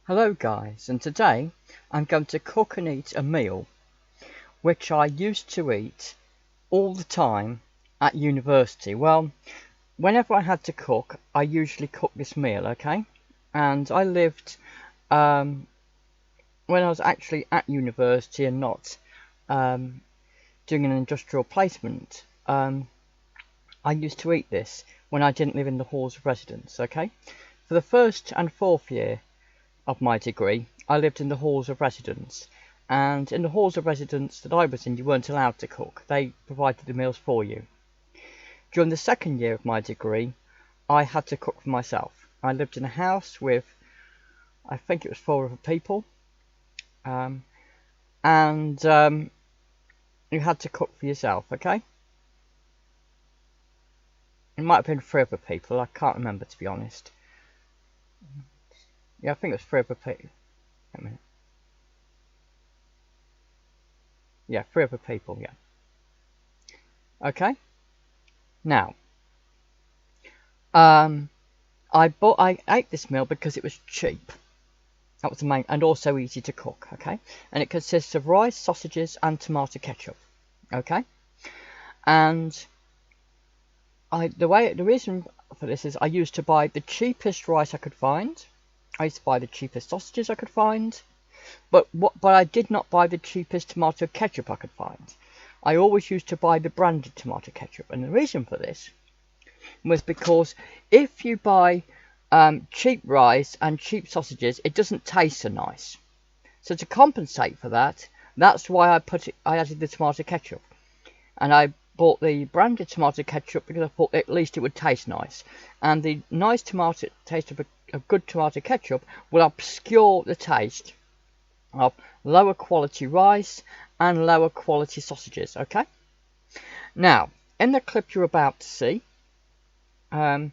Hello guys, and today I'm going to cook and eat a meal which I used to eat all the time at university. Well, whenever I had to cook, I usually cooked this meal, okay? And I lived, when I was actually at university and not doing an industrial placement, I used to eat this when I didn't live in the halls of residence, okay? For the first and fourth year of my degree, I lived in the halls of residence, and in the halls of residence that I was in, you weren't allowed to cook. They provided the meals for you. During the second year of my degree, I had to cook for myself. I lived in a house with, I think it was 4 other people, and you had to cook for yourself, okay? It might have been 3 other people, I can't remember, to be honest. Yeah, I think it was 3 other people. Wait a minute. Yeah, 3 other people, yeah. Okay. Now, I ate this meal because it was cheap. That was the main, and also easy to cook, okay? And it consists of rice, sausages, and tomato ketchup, okay? And the reason for this is I used to buy the cheapest rice I could find. I used to buy the cheapest sausages I could find, but I did not buy the cheapest tomato ketchup I could find. I always used to buy the branded tomato ketchup, and the reason for this was because if you buy cheap rice and cheap sausages, it doesn't taste so nice. So to compensate for that, that's why I added the tomato ketchup, and I bought the branded tomato ketchup because I thought at least it would taste nice, and the nice tomato taste of a good tomato ketchup will obscure the taste of lower quality rice and lower quality sausages, okay? Now, in the clip you're about to see, I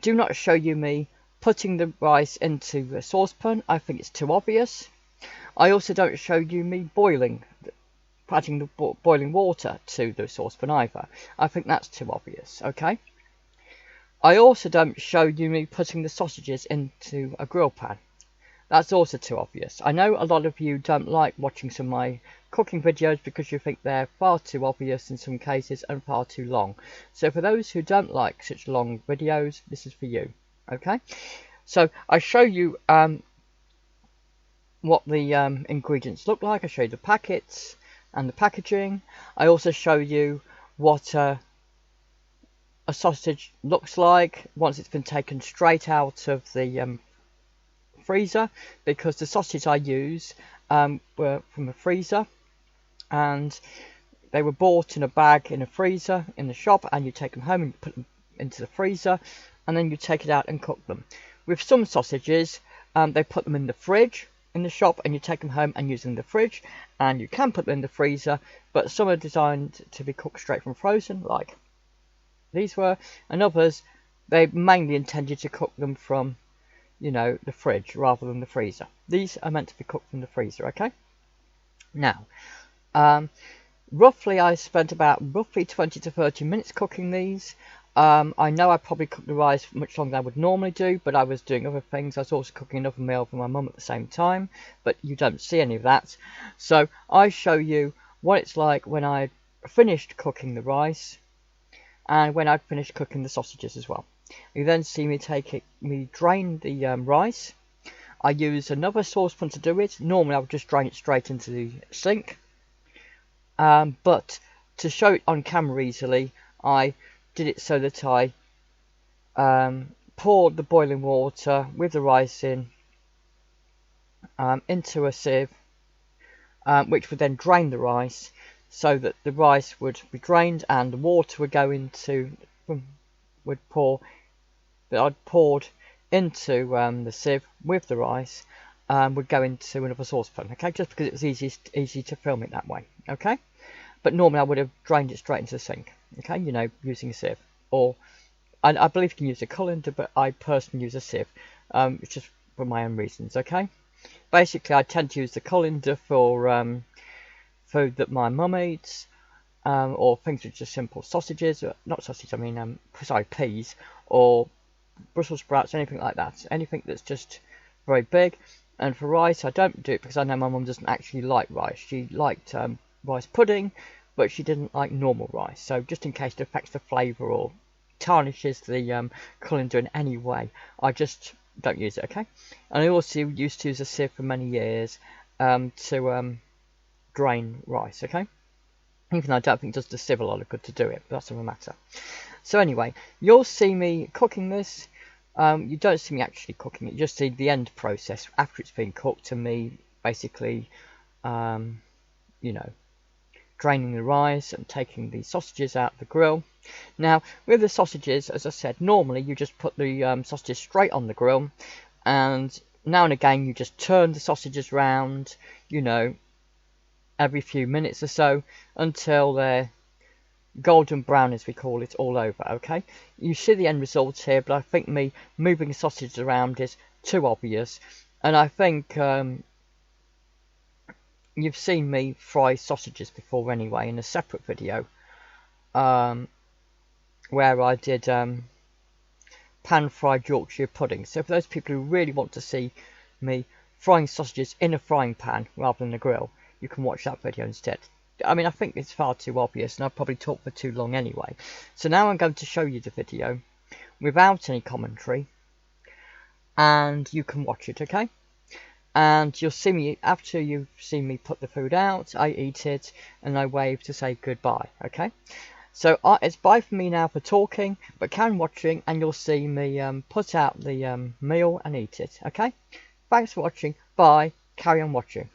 do not show you me putting the rice into a saucepan. I think it's too obvious. I also don't show you me adding the boiling water to the saucepan either. I think that's too obvious, okay? I also don't show you me putting the sausages into a grill pan. That's also too obvious. I know a lot of you don't like watching some of my cooking videos because you think they're far too obvious in some cases and far too long. So for those who don't like such long videos, this is for you, okay? So I show you what the ingredients look like. I show you the packets and the packaging. I also show you what a sausage looks like once it's been taken straight out of the freezer, because the sausage I use were from a freezer, and they were bought in a bag in a freezer in the shop, and you take them home and you put them into the freezer, and then you take it out and cook them. With some sausages, they put them in the fridge in the shop, and you take them home and use them in the fridge, and you can put them in the freezer, but some are designed to be cooked straight from frozen, like these were, and others they mainly intended to cook them from, you know, the fridge rather than the freezer. These are meant to be cooked from the freezer, okay? Now, roughly I spent about 20 to 30 minutes cooking these. I know I probably cooked the rice much longer than I would normally do, but I was doing other things. I was also cooking another meal for my mum at the same time, but you don't see any of that. So I show you what it's like when I finished cooking the rice and when I finished cooking the sausages as well. You then see me drain the rice. I use another saucepan to do it. Normally I would just drain it straight into the sink, but to show it on camera easily, I did it so that I poured the boiling water with the rice in into a sieve, which would then drain the rice, so that the rice would be drained and the water would go into that I'd poured into the sieve with the rice would go into another saucepan, okay? Just because it was easy to film it that way, okay? But normally I would have drained it straight into the sink, okay? You know, using a sieve, or I believe you can use a colander, but I personally use a sieve. It's just for my own reasons, okay? Basically, I tend to use the colander for food that my mum eats, or things which are simple sausages, not sausage, I mean, sorry, peas, or Brussels sprouts, anything like that, anything that's just very big. And for rice, I don't do it because I know my mum doesn't actually like rice. She liked rice pudding, but she didn't like normal rice. So just in case it affects the flavour or tarnishes the colander in any way, I just don't use it, okay? And I also used to use a sieve for many years to drain rice, okay? Even though I don't think it does the sieve a lot of good to do it, but that's another matter. So anyway, you'll see me cooking this. You don't see me actually cooking it, you just see the end process after it's been cooked, and me basically, you know, draining the rice and taking the sausages out of the grill. Now, with the sausages, as I said, normally you just put the sausages straight on the grill, and now and again you just turn the sausages round, you know, every few minutes or so until they're golden brown, as we call it, all over, okay? You see the end result here, but I think me moving the sausage around is too obvious, and I think you've seen me fry sausages before anyway in a separate video where I did pan-fried Yorkshire pudding. So for those people who really want to see me frying sausages in a frying pan rather than a grill, you can watch that video instead. I mean, I think it's far too obvious, and I've probably talked for too long anyway. So now I'm going to show you the video without any commentary, and you can watch it, okay? And you'll see me, after you've seen me put the food out, I eat it, and I wave to say goodbye, okay? So it's bye for me now for talking, but carry on watching, and you'll see me put out the meal and eat it, okay? Thanks for watching, bye, carry on watching.